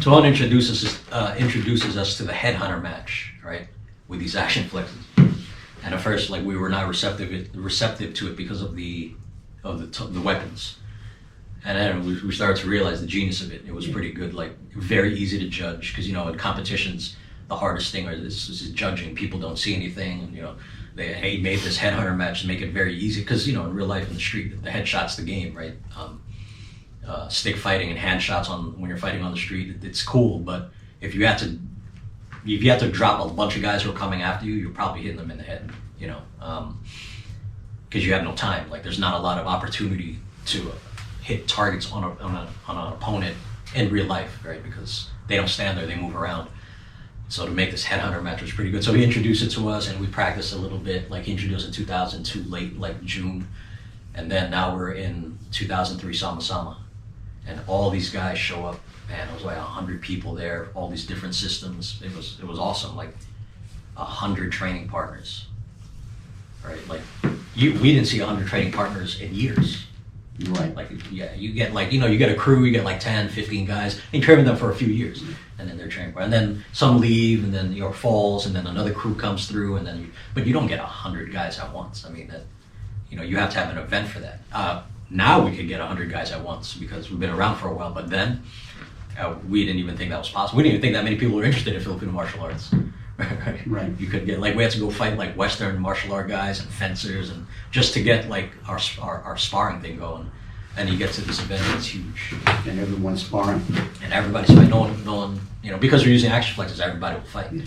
Tuan introduces us to the headhunter match, right? With these action flexes. And at first, like, we were not receptive to it because of the weapons. And then we started to realize the genius of it. It was pretty good, like very easy to judge, because in competitions, the hardest thing is judging. People don't see anything. They made this headhunter match to make it very easy, because in real life in the street, the headshot's the game, right? Stick fighting and hand shots when you're fighting on the street, it's cool. But if you have to drop a bunch of guys who are coming after you, you're probably hitting them in the head, because you have no time. Like, there's not a lot of opportunity to hit targets on an opponent in real life, right? Because they don't stand there, they move around. So to make this headhunter match was pretty good. So he introduced it to us, and we practiced a little bit. Like, he introduced it in 2002, late, like June. And then now we're in 2003 Sama Sama. And all these guys show up, man. It was like 100 people there, all these different systems. It was awesome. Like 100 training partners, right? Like, we didn't see 100 training partners in years. Right. Like, yeah, you get like, you get a crew, you get like 10, 15 guys, and you train with them for a few years, and then they're training. And then some leave, and then falls, and then another crew comes through, and then but you don't get 100 guys at once. I mean, that, you have to have an event for that. Now we could get 100 guys at once because we've been around for a while, but then we didn't even think that was possible. We didn't even think that many people were interested in Filipino martial arts. Right. You could get, like, we had to go fight like Western martial art guys and fencers, and just to get like our sparring thing going. And you get to this event, it's huge. And everyone's sparring. And everybody's fighting. No one, because we're using action flexes, everybody will fight. Yeah.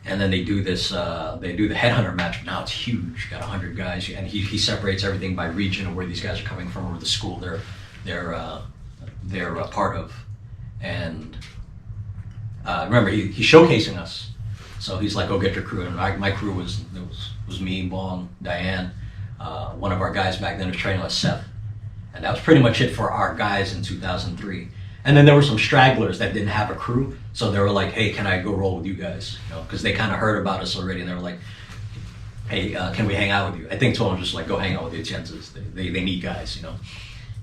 And then they do this, they do the headhunter match. Now it's huge. Got 100 guys, and he separates everything by region of where these guys are coming from, or the school they're a part of. And remember, he's showcasing us. So he's like, "Go get your crew." And my crew was me, Bong, Diane. One of our guys back then was training with Seth, and that was pretty much it for our guys in 2003. And then there were some stragglers that didn't have a crew, so they were like, "Hey, can I go roll with you guys?" Because they kind of heard about us already, and they were like, "Hey, can we hang out with you?" I think Tom was just like, "Go hang out with the Atienzas. They need guys,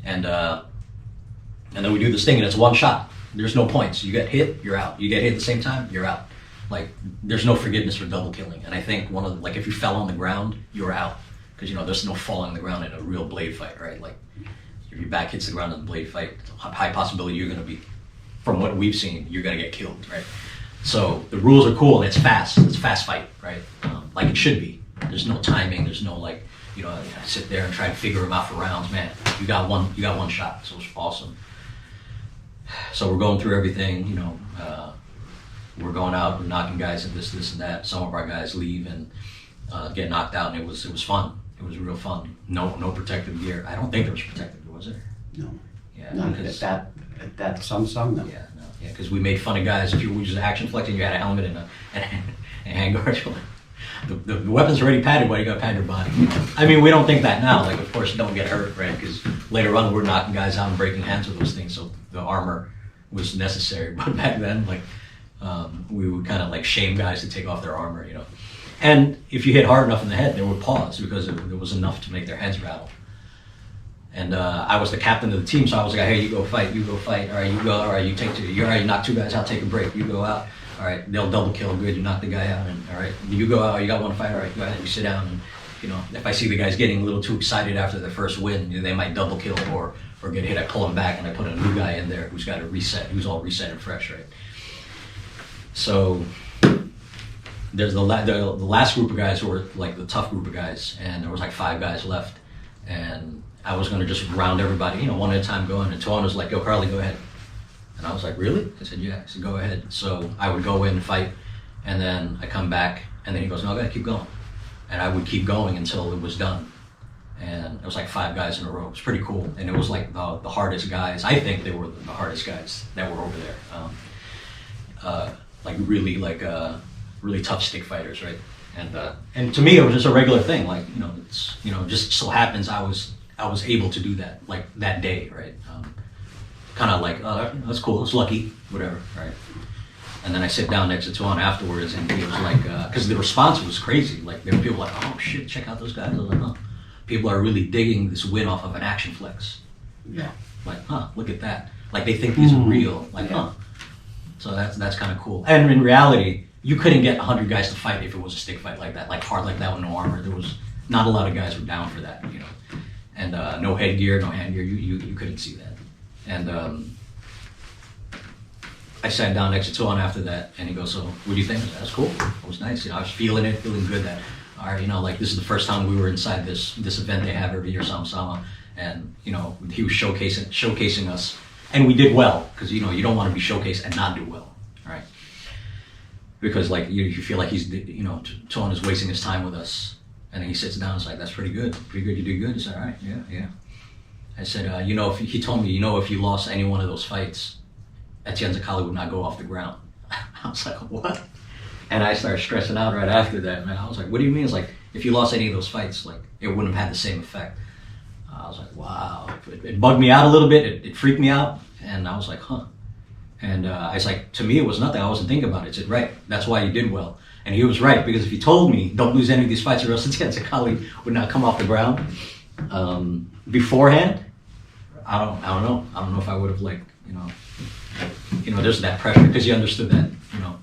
And then we do this thing, and it's one shot. There's no points. You get hit, you're out. You get hit at the same time, you're out. Like, there's no forgiveness for double killing. And I think if you fell on the ground, you're out, because there's no falling on the ground in a real blade fight, right? Like, if your back hits the ground in a blade fight, it's a high possibility you're going to be, from what we've seen, you're going to get killed, right? So the rules are cool, and it's fast. It's a fast fight, right? Like it should be. There's no timing. There's no sit there and try to figure them out for rounds. Man, you got one shot, so it's awesome. So we're going through everything, we're going out, we're knocking guys and this and that. Some of our guys leave and get knocked out, and it was fun. It was real fun. No protective gear. I don't think there was protective gear, was there? No. Yeah. Not at that some no. Yeah, no. Yeah, because we made fun of guys. If you were just action flexing, you had a helmet and a handguard. The weapon's already padded, why you gotta pad your body? I mean, we don't think that now. Like, of course, don't get hurt, right? Because later on, we're knocking guys out and breaking hands with those things, so the armor was necessary. But back then, we would kind of like shame guys to take off their armor, And if you hit hard enough in the head, they would pause because it was enough to make their heads rattle. And I was the captain of the team, so I was like, "Hey, you go fight. All right, you go. All right, you take two. You knock two guys out. Take a break. You go out. All right, they'll double kill. Good, you knock the guy out. And all right, you go out. You got one fight. All right, go ahead. You sit down. And if I see the guys getting a little too excited after their first win, they might double kill or get hit. I pull them back and I put a new guy in there who's got to reset. Who's all reset and fresh, right? So there's the last group of guys who were like the tough group of guys, and there was like 5 guys left, and I was going to just round everybody, one at a time going, and Tuan was like, "Yo, Carly, go ahead." And I was like, "Really?" I said, "Yeah." I said, "Go ahead." So I would go in and fight, and then I come back, and then he goes, "No, I gotta keep going." And I would keep going until it was done. And it was like 5 guys in a row. It was pretty cool. And it was like the hardest guys. I think they were the hardest guys that were over there. Really tough stick fighters, right? And to me, it was just a regular thing. Like, it's, just so happens I was able to do that, like that day, right? Kind of like, "Oh, that's cool, it's lucky," whatever, right? And then I sit down next to Tuan afterwards, and he was like, because the response was crazy. Like, there were people like, "Oh shit, check out those guys." I was like, "Huh." People are really digging this win off of an action flex. Yeah. Like, "Huh, look at that." Like they think these are real. Like, huh. So that's kind of cool. And in reality, you couldn't get 100 guys to fight if it was a stick fight like that, like hard like that with no armor. There was not a lot of guys were down for that, you know. And no headgear, no handgear. You couldn't see that. And I sat down next to Tuan after that, and he goes, "So, what do you think?" I said, "That's cool. It was nice. You know, I was feeling good that, all right, you know, like this is the first time we were inside this event they have every year, Sama Sama, and you know, he was showcasing us, and we did well because you know you don't want to be showcased and not do well, right? Because like you feel like he's, you know, Tuan is wasting his time with us, and then he sits down and is like, "That's pretty good. You did good." He said, "All right, yeah." I said, you know, he told me, you know, if you lost any one of those fights, Atienza would not go off the ground. I was like, what? And I started stressing out right after that, man. I was like, what do you mean? It's like, if you lost any of those fights, like, it wouldn't have had the same effect. I was like, wow. It bugged me out a little bit. It freaked me out. And I was like, huh. And I was like, to me, it was nothing. I wasn't thinking about it. I said, right, that's why you did well. And he was right, because if you told me, don't lose any of these fights or else Atienza would not come off the ground beforehand, I don't know. I don't know if I would have, like, you know, there's that pressure, because you understood that, you know.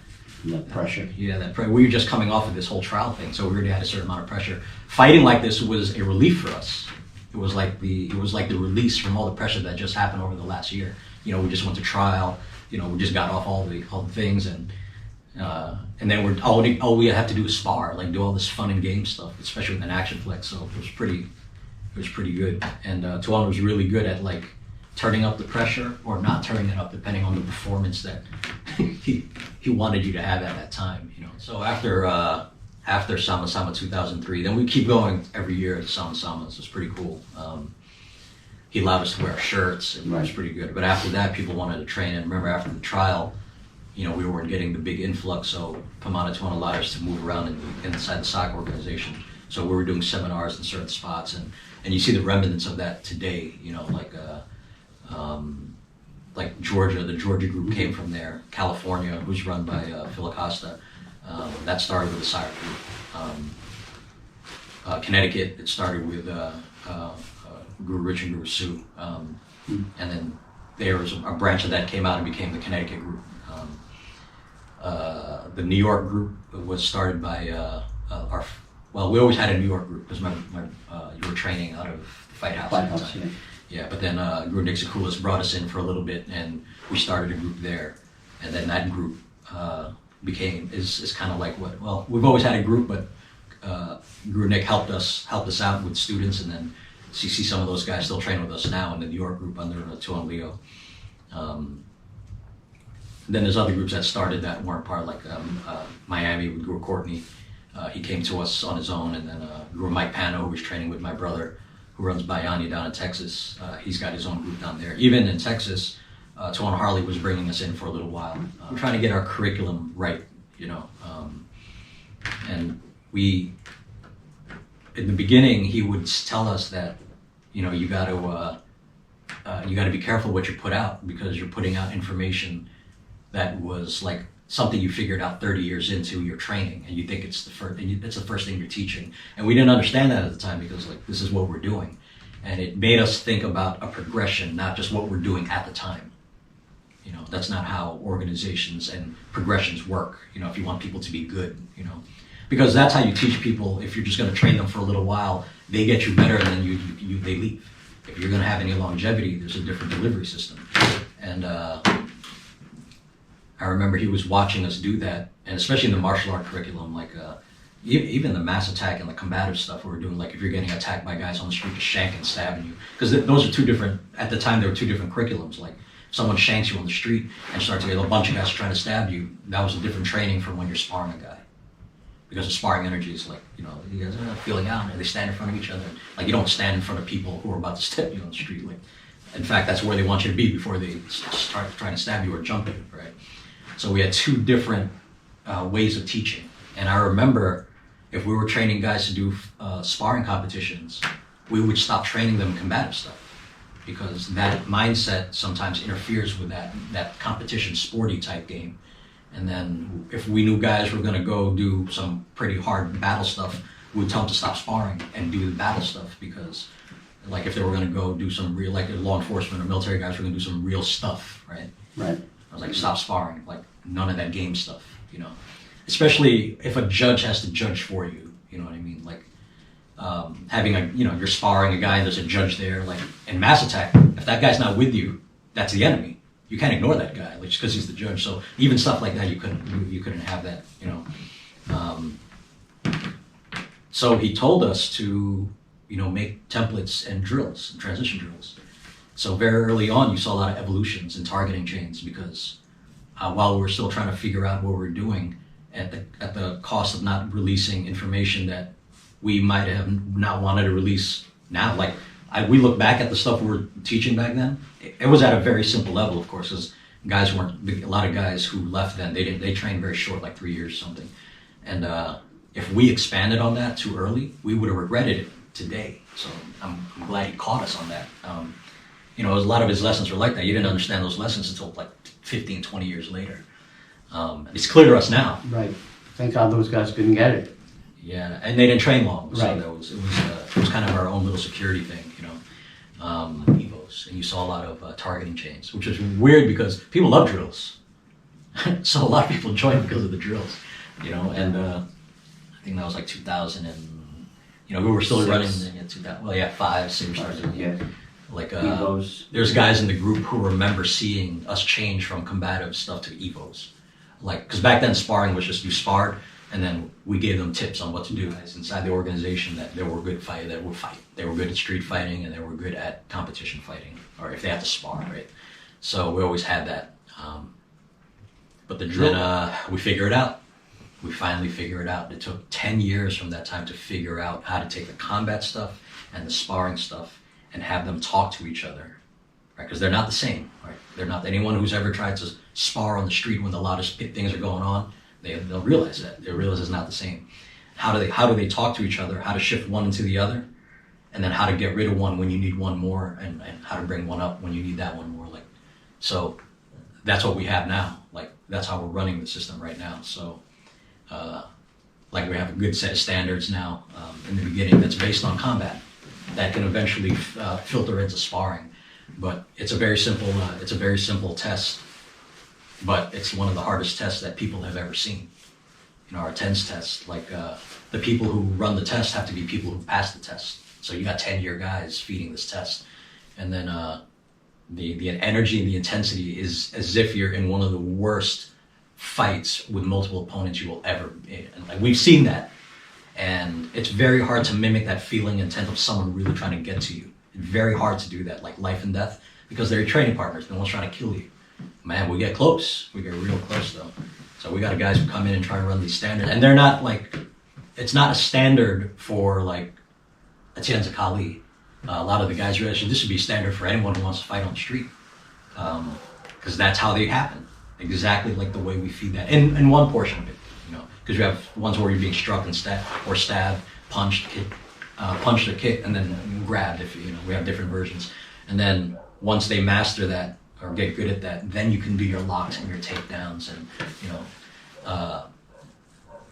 That pressure. Yeah, that pressure. We were just coming off of this whole trial thing, so we already had a certain amount of pressure. Fighting like this was a relief for us. It was like the release from all the pressure that just happened over the last year. You know, we just went to trial. You know, we just got off all the things, and then all we have to do is spar, like do all this fun and game stuff, especially with an action flex. So it was pretty good. And Tuan was really good at like turning up the pressure or not turning it up, depending on the performance that he wanted you to have at that time, you know. So after Sama Sama 2003, then we keep going every year at Sama Samas. It's pretty cool. He allowed us to wear shirts, and it was pretty good. But after that, people wanted to train. And remember, after the trial, you know, we weren't getting the big influx, so Pamana Tuan allowed us to move around inside the soccer organization. So we were doing seminars in certain spots, and you see the remnants of that today, you know, like Georgia, the Georgia group came from there. California, who's run by Phil Acosta, that started with a soccer group. Connecticut, it started with Guru Rich and Guru Sue, and then there was a branch of that came out and became the Connecticut group. The New York group was started by we always had a New York group because you were training out of Fight House at the time. Yeah, but then Guru Nixakulis brought us in for a little bit, and we started a group there, and then that group is kind of like we've always had a group, but Guru Nick helped us out with students, and then you see some of those guys still train with us now in the New York group under Tuan Leo. Then there's other groups that started that weren't part, like Miami with Guru Courtney. He came to us on his own, and then Guru Mike Pano, who was training with my brother, who runs Bayani down in Texas. He's got his own group down there. Even in Texas, Tuan Harley was bringing us in for a little while. We're trying to get our curriculum right, you know. And in the beginning, he would tell us that, you know, you got to be careful what you put out, because you're putting out information that was like something you figured out 30 years into your training, and you think it's the first thing you're teaching. And we didn't understand that at the time, because like this is what we're doing, and it made us think about a progression, not just what we're doing at the time. You know, that's not how organizations and progressions work. You know, if you want people to be good, you know, because that's how you teach people. If you're just going to train them for a little while, they get you better, and then they leave. If you're going to have any longevity, there's a different delivery system. And I remember he was watching us do that, and especially in the martial art curriculum, like even the mass attack and the combative stuff we were doing, like if you're getting attacked by guys on the street just shanking and stabbing you, because those are two different, at the time there were two different curriculums. Like if someone shanks you on the street and starts to get a bunch of guys trying to stab you, that was a different training from when you're sparring a guy. Because the sparring energy is like, you know, you guys are feeling out, and they stand in front of each other. Like you don't stand in front of people who are about to stab you on the street. Like, in fact, that's where they want you to be before they start trying to stab you or jump you, right? So we had two different ways of teaching. And I remember if we were training guys to do sparring competitions, we would stop training them combative stuff, because that mindset sometimes interferes with that competition sporty type game. And then if we knew guys were gonna go do some pretty hard battle stuff, we would tell them to stop sparring and do the battle stuff, because Like if they were gonna go do some real, like law enforcement or military guys were gonna do some real stuff, right? Right. I was like, stop sparring, like none of that game stuff, you know? Especially if a judge has to judge for you, you know what I mean? Like having a, you know, you're sparring a guy and there's a judge there, like in Mass Attack, if that guy's not with you, that's the enemy. You can't ignore that guy, like, just because he's the judge. So even stuff like that, you couldn't have that, you know? So he told us to, you know, make templates and drills, transition drills. So very early on, you saw a lot of evolutions in targeting chains because while we were still trying to figure out what we were doing at the cost of not releasing information that we might have not wanted to release now. Like we look back at the stuff we were teaching back then. It was at a very simple level, of course, because guys weren't, a lot of guys who left then, they trained very short, like 3 years or something. And if we expanded on that too early, we would have regretted it today. So I'm glad he caught us on that. You know, a lot of his lessons were like that. You didn't understand those lessons until like 15, 20 years later. It's clear to us now. Right. Thank God those guys couldn't get it. Yeah, and they didn't train long, so Right. it was kind of our own little security thing, you know. Evos, and you saw a lot of targeting chains, which is weird because people love drills. So a lot of people joined because of the drills, you know. And I think that was like 2000, and you know we were still running in 2000. Well, yeah, 5, 6 started. Yeah. Like Evos. there's guys in the group who remember seeing us change from combative stuff to Evos, like because back then sparring was just you sparred. And then we gave them tips on what to do guys inside the organization that they were good fight. They were good at street fighting and they were good at competition fighting, or if they had to spar, right? So we always had that. But the drill, we figure it out. We finally figure it out. It took 10 years from that time to figure out how to take the combat stuff and the sparring stuff and have them talk to each other, right? Because they're not the same, right? They're not. Anyone who's ever tried to spar on the street when a lot of things are going on, they'll realize that. They'll realize it's not the same. How do they talk to each other? How to shift one into the other, and then how to get rid of one when you need one more, and how to bring one up when you need that one more. Like, so that's what we have now. Like that's how we're running the system right now. So, like we have a good set of standards now in the beginning that's based on combat that can eventually filter into sparring. But it's a very simple test. But it's one of the hardest tests that people have ever seen. You know, our TENS test, like the people who run the test have to be people who passed the test. So you got 10-year guys feeding this test. And then the energy and the intensity is as if you're in one of the worst fights with multiple opponents you will ever be. And like, we've seen that. And it's very hard to mimic that feeling intent of someone really trying to get to you. It's very hard to do that, like life and death, because they're your training partners. No one's trying to kill you. Man, we get close. We get real close, though. So we got guys who come in and try to run these standards. And they're not like, it's not a standard for like Atienza Kali. A lot of the guys realize this should be standard for anyone who wants to fight on the street. Because that's how they happen. Exactly like the way we feed that. In one portion of it, you know. Because you have ones where you're being struck and stabbed, punched, kicked, punched or kicked, and then grabbed, if you know, we have different versions. And then once they master that, or get good at that, then you can do your locks and your takedowns, and you know,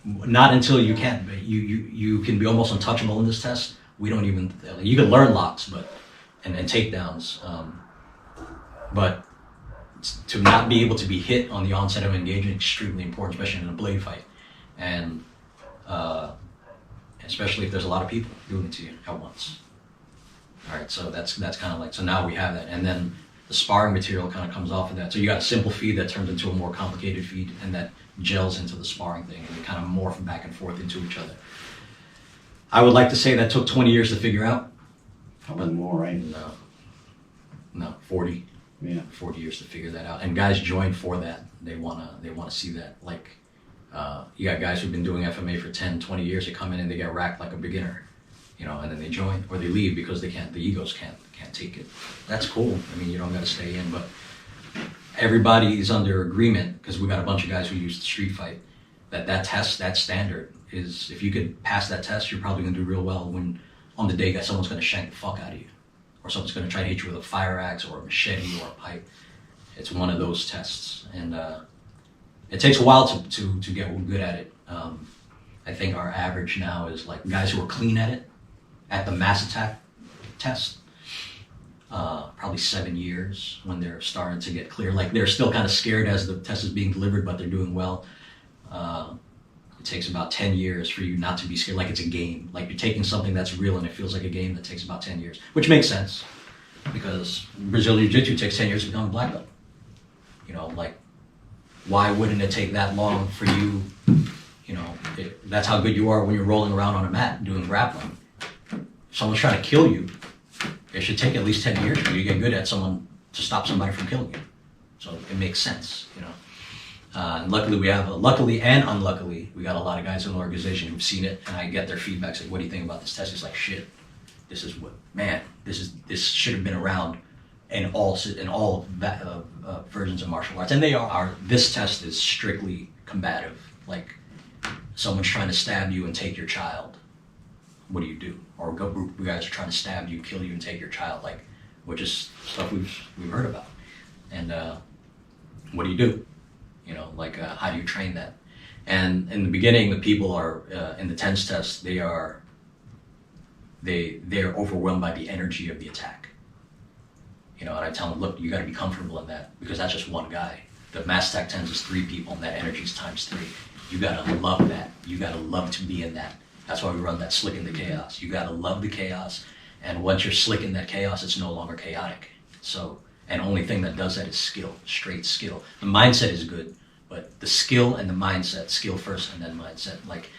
not until you can. But you can be almost untouchable in this test. We don't even. You can learn locks, but and takedowns, but to not be able to be hit on the onset of engagement is extremely important, especially in a blade fight, and especially if there's a lot of people doing it to you at once. All right, so that's kind of like, so now we have that, and then the sparring material kind of comes off of that. So you got a simple feed that turns into a more complicated feed, and that gels into the sparring thing, and they kind of morph back and forth into each other. I would like to say that took 20 years to figure out. Probably more, right? No, 40. Yeah. 40 years to figure that out. And guys join for that. They wanna see that. Like, you got guys who've been doing FMA for 10, 20 years. They come in and they get racked like a beginner, you know, and then they join or they leave because the egos can't take it. That's cool. I mean, you don't got to stay in, but everybody is under agreement because we got a bunch of guys who use the street fight. That test, that standard is, if you could pass that test, you're probably gonna do real well when on the day that someone's gonna shank the fuck out of you, or someone's gonna try to hit you with a fire axe or a machete or a pipe. It's one of those tests, and it takes a while to get good at it. I think our average now is like guys who are clean at it, at the Mass Attack test. probably 7 years when they're starting to get clear. Like they're still kind of scared as the test is being delivered, but they're doing well. It takes about 10 years for you not to be scared, like it's a game. Like you're taking something that's real and it feels like a game that takes about 10 years, which makes sense because Brazilian Jiu-Jitsu takes 10 years to become a black belt. You know, like why wouldn't it take that long for you? You know, that's how good you are when you're rolling around on a mat doing grappling. If someone's trying to kill you, it should take at least 10 years for you to get good at someone to stop somebody from killing you. So it makes sense, you know. And luckily and unluckily, we got a lot of guys in the organization who've seen it, and I get their feedback. Say, what do you think about this test? It's like, shit, this should have been around in all versions of martial arts, and they are. This test is strictly combative. Like, someone's trying to stab you and take your child. What do? Or a group of guys are trying to stab you, kill you, and take your child. Like, which is stuff we've heard about. And what do? You know, like how do you train that? And in the beginning, the people are in the TENS test. They're overwhelmed by the energy of the attack. You know, and I tell them, look, you got to be comfortable in that because that's just one guy. The Mass Attack TENS is 3 people, and that energy is times 3. You got to love that. You got to love to be in that. That's why we run that slick in the chaos. You got to love the chaos, and once you're slick in that chaos, it's no longer chaotic. So. And only thing that does that is skill, straight skill. The mindset is good, but the skill and the mindset, skill first and then mindset. Like,